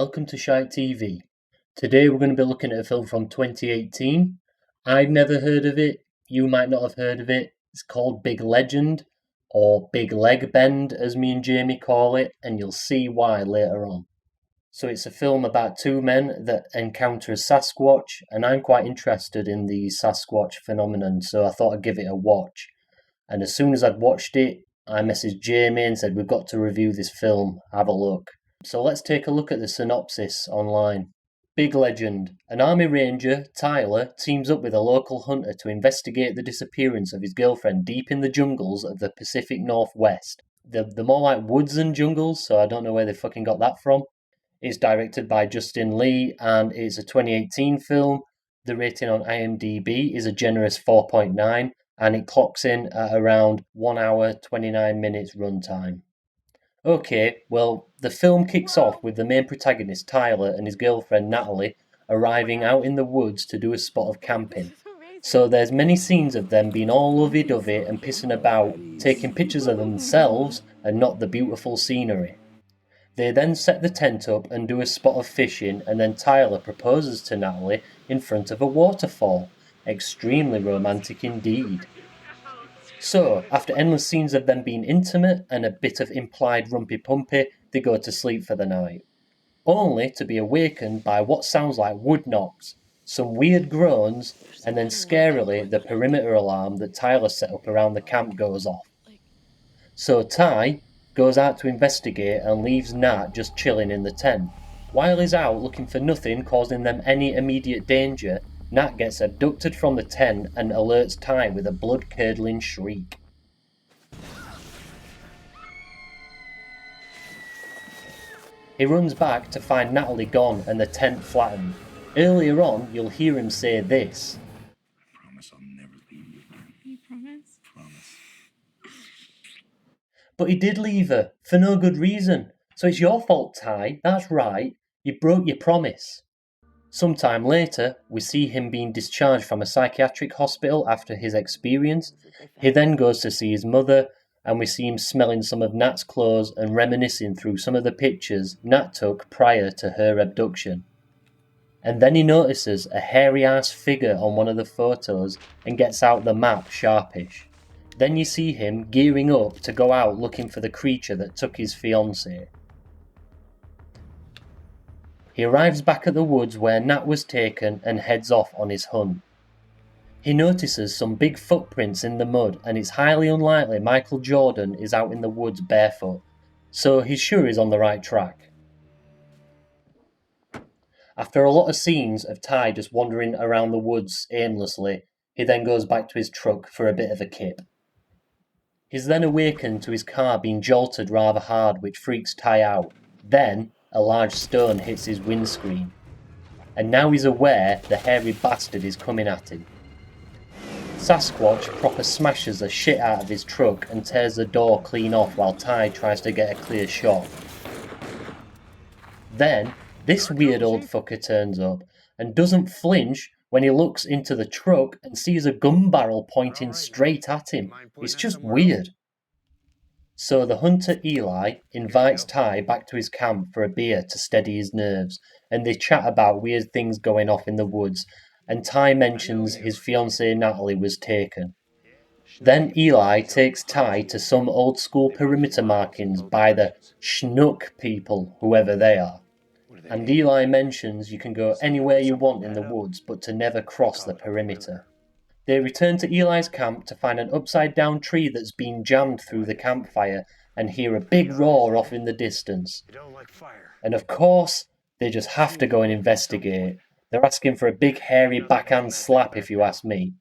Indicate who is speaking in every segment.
Speaker 1: welcome to ShyteTV. Today we're going to be looking at a film from 2018. I've never heard of it, you might not have heard of it. It's called Big Legend, or Big Leg Bend as me and Jamie call it, and you'll see why later on. So it's a film about two men that encounter a Sasquatch, and I'm quite interested in the Sasquatch phenomenon, so I thought I'd give it a watch. And as soon as I'd watched it, I messaged Jamie and said, we've got to review this film, have a look. So let's take a look at the synopsis online. Big Legend. An army ranger, Tyler, teams up with a local hunter to investigate the disappearance of his girlfriend deep in the jungles of the Pacific Northwest. They're more like woods than jungles, so I don't know where they fucking got that from. It's directed by Justin Lee and it's a 2018 film. The rating on IMDb is a generous 4.9 and it clocks in at around 1 hour 29 minutes runtime. Okay, well, the film kicks off with the main protagonist Tyler and his girlfriend Natalie arriving out in the woods to do a spot of camping. So there's many scenes of them being all lovey-dovey and pissing about, taking pictures of themselves and not the beautiful scenery. They then set the tent up and do a spot of fishing, and then Tyler proposes to Natalie in front of a waterfall. Extremely romantic indeed. So, after endless scenes of them being intimate and a bit of implied rumpy-pumpy, they go to sleep for the night. Only to be awakened by what sounds like wood knocks, some weird groans, and then scarily the perimeter alarm that Tyler set up around the camp goes off. So Ty goes out to investigate and leaves Nat just chilling in the tent. While he's out looking for nothing causing them any immediate danger, Nat gets abducted from the tent and alerts Ty with a blood-curdling shriek. He runs back to find Natalie gone and the tent flattened. Earlier on, you'll hear him say this.
Speaker 2: I promise I'll never leave you.
Speaker 3: You promise?
Speaker 2: Promise.
Speaker 1: But he did leave her, for no good reason. So it's your fault, Ty, that's right. You broke your promise. Sometime later, we see him being discharged from a psychiatric hospital after his experience. He then goes to see his mother, and we see him smelling some of Nat's clothes and reminiscing through some of the pictures Nat took prior to her abduction. And then he notices a hairy-ass figure on one of the photos and gets out the map sharpish. Then you see him gearing up to go out looking for the creature that took his fiancée. He arrives back at the woods where Nat was taken and heads off on his hunt. He notices some big footprints in the mud and it's highly unlikely Michael Jordan is out in the woods barefoot, so he's sure he's on the right track. After a lot of scenes of Ty just wandering around the woods aimlessly, he then goes back to his truck for a bit of a kip. He's then awakened to his car being jolted rather hard, which freaks Ty out. Then, a large stone hits his windscreen. And now he's aware the hairy bastard is coming at him. Sasquatch proper smashes the shit out of his truck and tears the door clean off while Ty tries to get a clear shot. Then, this weird old fucker turns up and doesn't flinch when he looks into the truck and sees a gun barrel pointing straight at him. It's just weird. So the hunter Eli invites Ty back to his camp for a beer to steady his nerves, and they chat about weird things going off in the woods, and Ty mentions his fiancée Natalie was taken. Then Eli takes Ty to some old school perimeter markings by the Schnook people, whoever they are. And Eli mentions you can go anywhere you want in the woods, but to never cross the perimeter. They return to Eli's camp to find an upside-down tree that's been jammed through the campfire and hear a big roar off in the distance. And of course, they just have to go and investigate. They're asking for a big hairy backhand slap if you ask me.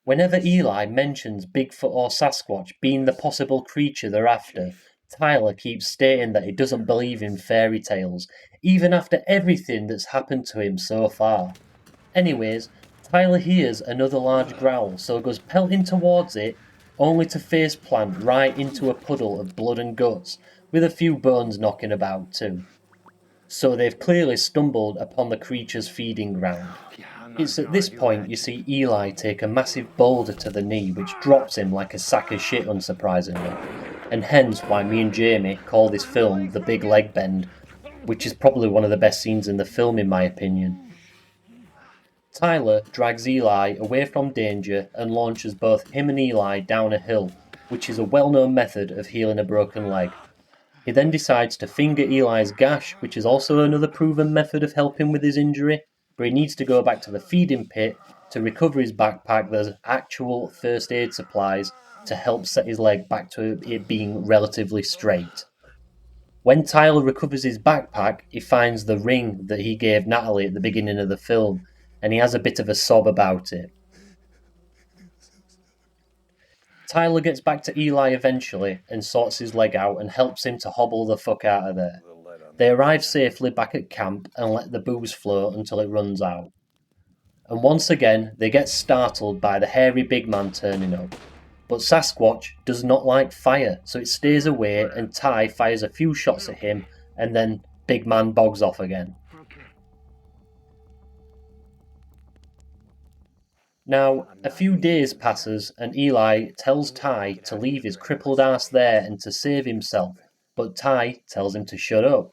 Speaker 1: Whenever Eli mentions Bigfoot or Sasquatch being the possible creature they're after, Tyler keeps stating that he doesn't believe in fairy tales, even after everything that's happened to him so far. Anyways, Tyler hears another large growl, so goes pelting towards it, only to faceplant right into a puddle of blood and guts, with a few bones knocking about too. So they've clearly stumbled upon the creature's feeding ground. It's at this point you see Eli take a massive boulder to the knee, which drops him like a sack of shit unsurprisingly, and hence why me and Jamie call this film The Big Leg Bend. which is probably one of the best scenes in the film in my opinion. Tyler drags Eli away from danger and launches both him and Eli down a hill, which is a well-known method of healing a broken leg. He then decides to finger Eli's gash, which is also another proven method of helping with his injury, but he needs to go back to the feeding pit to recover his backpack. There's actual first aid supplies to help set his leg back to it being relatively straight. When Tyler recovers his backpack, he finds the ring that he gave Natalie at the beginning of the film, and he has a bit of a sob about it. Tyler gets back to Eli eventually and sorts his leg out and helps him to hobble the fuck out of there. They arrive safely back at camp and let the booze flow until it runs out. And once again, they get startled by the hairy big man turning up. But Sasquatch does not like fire, so it stays away and Ty fires a few shots at him and then big man bogs off again. Now, a few days passes and Eli tells Ty to leave his crippled ass there and to save himself, but Ty tells him to shut up.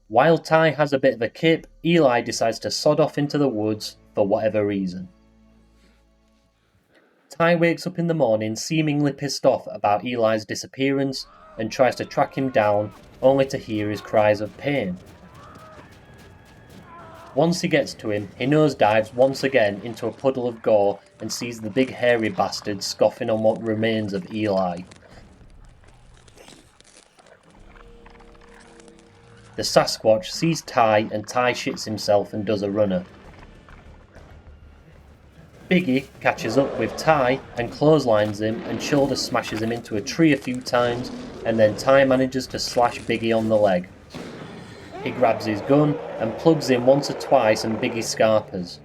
Speaker 1: While Ty has a bit of a kip, Eli decides to sod off into the woods for whatever reason. Ty wakes up in the morning seemingly pissed off about Eli's disappearance and tries to track him down, only to hear his cries of pain. Once he gets to him, he nosedives once again into a puddle of gore and sees the big hairy bastard scoffing on what remains of Eli. The Sasquatch sees Ty and Ty shits himself and does a runner. Biggie catches up with Ty and clotheslines him and shoulder smashes him into a tree a few times, and then Ty manages to slash Biggie on the leg. He grabs his gun and plugs him once or twice and Biggie scarpers.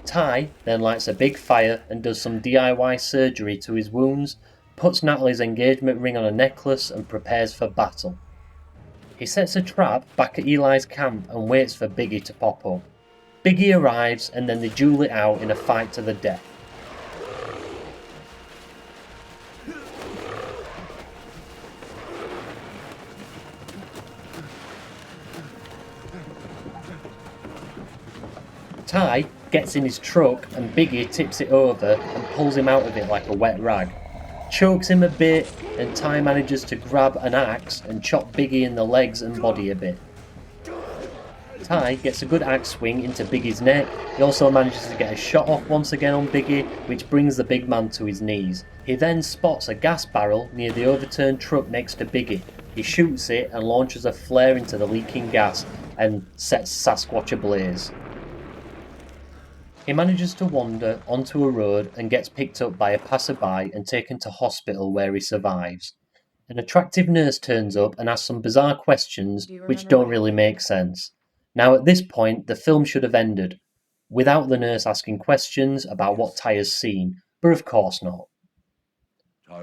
Speaker 1: Ty then lights a big fire and does some DIY surgery to his wounds, puts Natalie's engagement ring on a necklace and prepares for battle. He sets a trap back at Eli's camp and waits for Biggie to pop up. Biggie arrives and then they duel it out in a fight to the death. Ty gets in his truck and Biggie tips it over and pulls him out of it like a wet rag. Chokes him a bit and Ty manages to grab an axe and chop Biggie in the legs and body a bit. Ty gets a good axe swing into Biggie's neck. He also manages to get a shot off once again on Biggie, which brings the big man to his knees. He then spots a gas barrel near the overturned truck next to Biggie. He shoots it and launches a flare into the leaking gas and sets Sasquatch ablaze. He manages to wander onto a road and gets picked up by a passerby and taken to hospital where he survives. An attractive nurse turns up and asks some bizarre questions which don't really make sense. Now at this point the film should have ended, without the nurse asking questions about what Ty has seen, but of course not.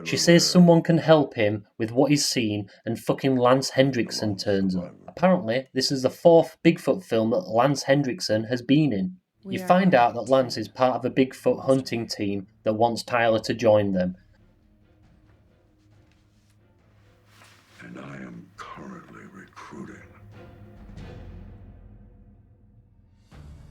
Speaker 1: She says someone can help him with what he's seen and fucking Lance Hendrickson turns up. Apparently this is the 4th Bigfoot film that Lance Hendrickson has been in. You find out that Lance is part of a Bigfoot hunting team that wants Tyler to join them.
Speaker 2: And I am currently recruiting.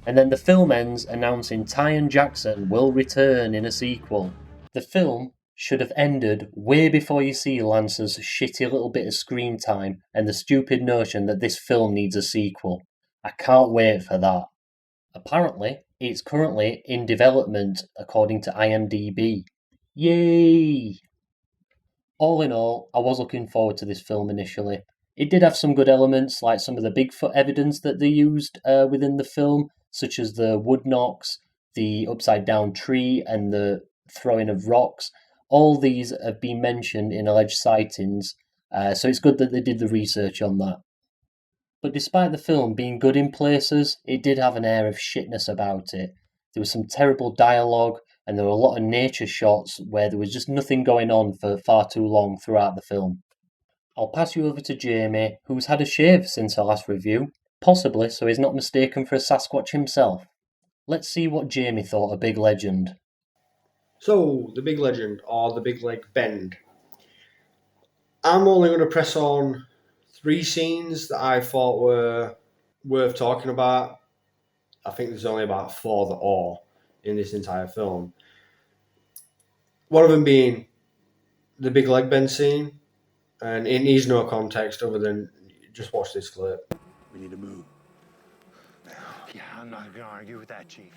Speaker 1: And then the film ends announcing Ty and Jackson will return in a sequel. The film should have ended way before you see Lance's shitty little bit of screen time and the stupid notion that this film needs a sequel. I can't wait for that. Apparently, it's currently in development according to IMDb. Yay! All in all, I was looking forward to this film initially. It did have some good elements, like some of the Bigfoot evidence that they used within the film, such as the wood knocks, the upside down tree, and the throwing of rocks. All these have been mentioned in alleged sightings, so it's good that they did the research on that. But despite the film being good in places, it did have an air of shitness about it. There was some terrible dialogue, and there were a lot of nature shots where there was just nothing going on for far too long throughout the film. I'll pass you over to Jamie, who's had a shave since our last review, possibly so he's not mistaken for a Sasquatch himself. Let's see what Jamie thought of Big Legend.
Speaker 3: So, the Big Legend, or the Big Leg Bend. I'm only going to press on 3 scenes that I thought were worth talking about. I think there's only about 4 that are in this entire film. One of them being the big leg bend scene, and it needs no context other than just watch this clip.
Speaker 2: We need to move.
Speaker 4: Yeah, I'm not gonna argue with that, Chief.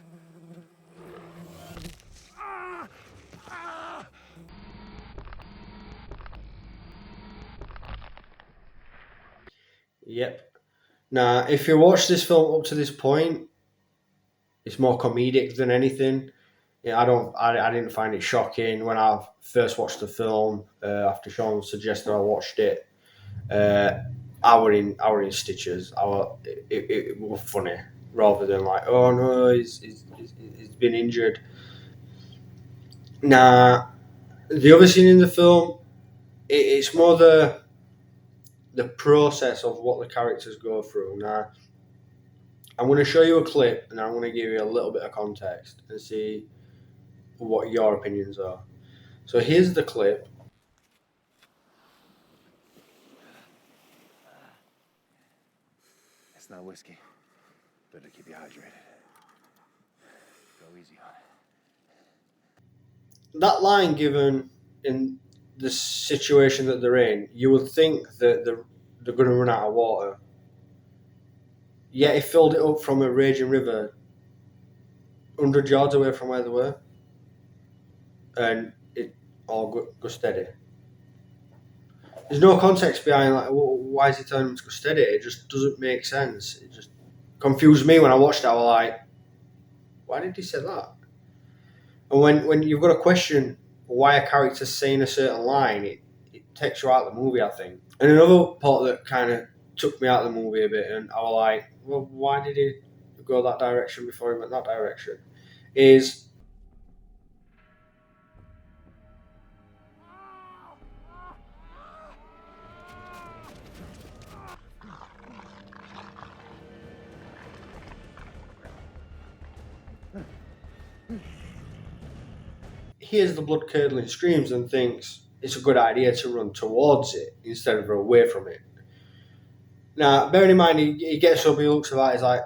Speaker 3: Yep. Now, if you watch this film up to this point, it's more comedic than anything. Yeah, I didn't find it shocking when I first watched the film. After Shaun suggested I watched it, I were in stitches. It was funny rather than like, oh no, he's been injured. Now, the other scene in the film, it's more the process of what the characters go through. Now, I'm going to show you a clip and I'm going to give you a little bit of context and see what your opinions are. So here's the clip.
Speaker 4: It's not whiskey. Better keep you hydrated. Go easy on it.
Speaker 3: That line given in the situation that they're in, you would think that they're going to run out of water. Yet he filled it up from a raging river 100 yards away from where they were. And it all go steady. There's no context behind like, why is he telling them to go steady? It just doesn't make sense. It just confused me when I watched it. I was like, why did he say that? And when you've got to question why a character's saying a certain line, it takes you out of the movie, I think. And another part that kind of took me out of the movie a bit, and I was like, well, why did he go that direction before he went that direction? Is hears the blood-curdling screams and thinks it's a good idea to run towards it instead of away from it. Now, bearing in mind, he gets up, he looks at that, he's like,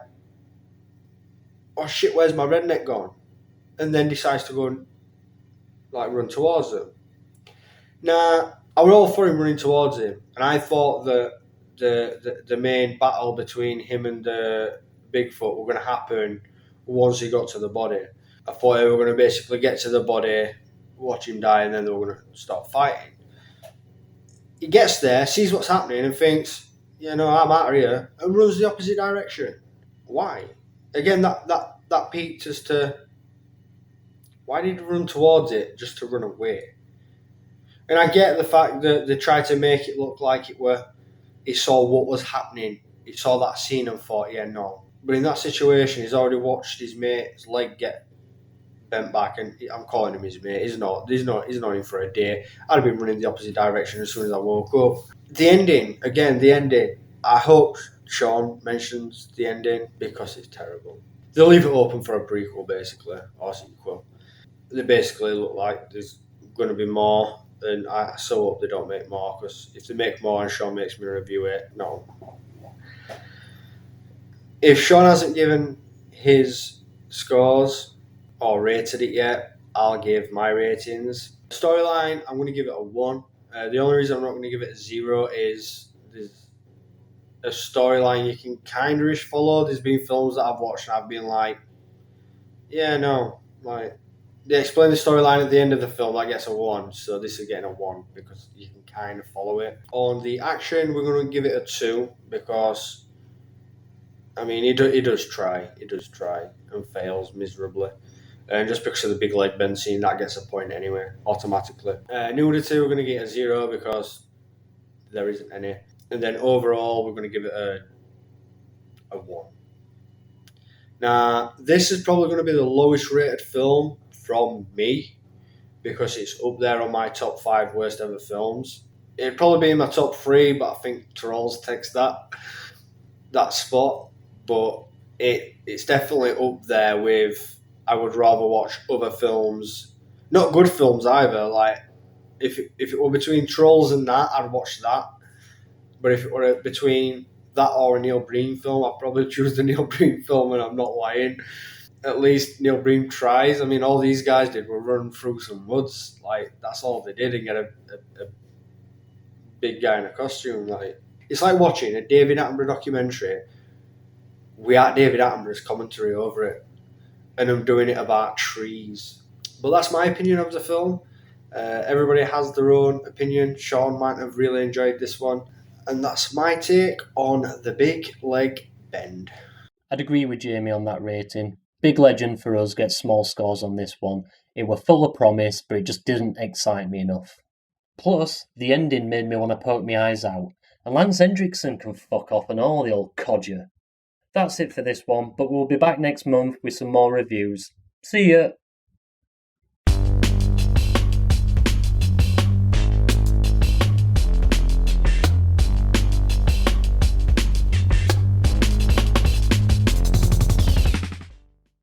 Speaker 3: oh shit, where's my redneck gone? And then decides to go and like run towards them. Now, I was all for him running towards him, and I thought that the main battle between him and Bigfoot were going to happen once he got to the body. I thought they were going to basically get to the body, watch him die, and then they were going to start fighting. He gets there, sees what's happening, and thinks, I'm out of here, and runs the opposite direction. Why? Again, that piqued us to, why did he run towards it just to run away? And I get the fact that they tried to make it look like he saw what was happening. He saw that scene and thought, yeah, no. But in that situation, he's already watched his mate's leg get bent back, and I'm calling him his mate. He's not in for a day. I'd have been running the opposite direction as soon as I woke up. The ending. I hope Shaun mentions the ending because it's terrible. They'll leave it open for a prequel, basically, or sequel. They basically look like there's going to be more, and I so hope they don't make more, because if they make more and Shaun makes me review it, no. If Shaun hasn't given his scores or rated it yet, I'll give my ratings. Storyline, I'm going to give it a 1. The only reason I'm not going to give it a 0 is there's a storyline you can kind of follow. There's been films that I've watched and I've been like, yeah, no, like, they explain the storyline at the end of the film, that gets a 1, so this is getting a 1 because you can kind of follow it. On the action, we're going to give it a 2 because, I mean, he does try and fails miserably. And just because of the big leg bend scene, that gets a point anyway, automatically. Nudity, we're going to get a 0 because there isn't any. And then overall, we're going to give it a 1. Now, this is probably going to be the lowest rated film from me because it's up there on my top 5 worst ever films. It'd probably be in my top 3, but I think Trolls takes that spot. But it's definitely up there with, I would rather watch other films, not good films either. Like if it were between Trolls and that, I'd watch that. But if it were between that or a Neil Breen film, I'd probably choose the Neil Breen film, and I'm not lying. At least Neil Breen tries. I mean, all these guys did were run through some woods. Like, that's all they did, and get a big guy in a costume. Like, it's like watching a David Attenborough documentary without David Attenborough's commentary over it, and I'm doing it about trees. But that's my opinion of the film. Everybody has their own opinion. Shaun might have really enjoyed this one. And that's my take on The Big Leg Bend.
Speaker 1: I'd agree with Jamie on that rating. Big Legend for us gets small scores on this one. It were full of promise, but it just didn't excite me enough. Plus, the ending made me want to poke my eyes out, and Lance Hendrickson can fuck off and all, the old codger. That's it for this one, but we'll be back next month with some more reviews. See ya!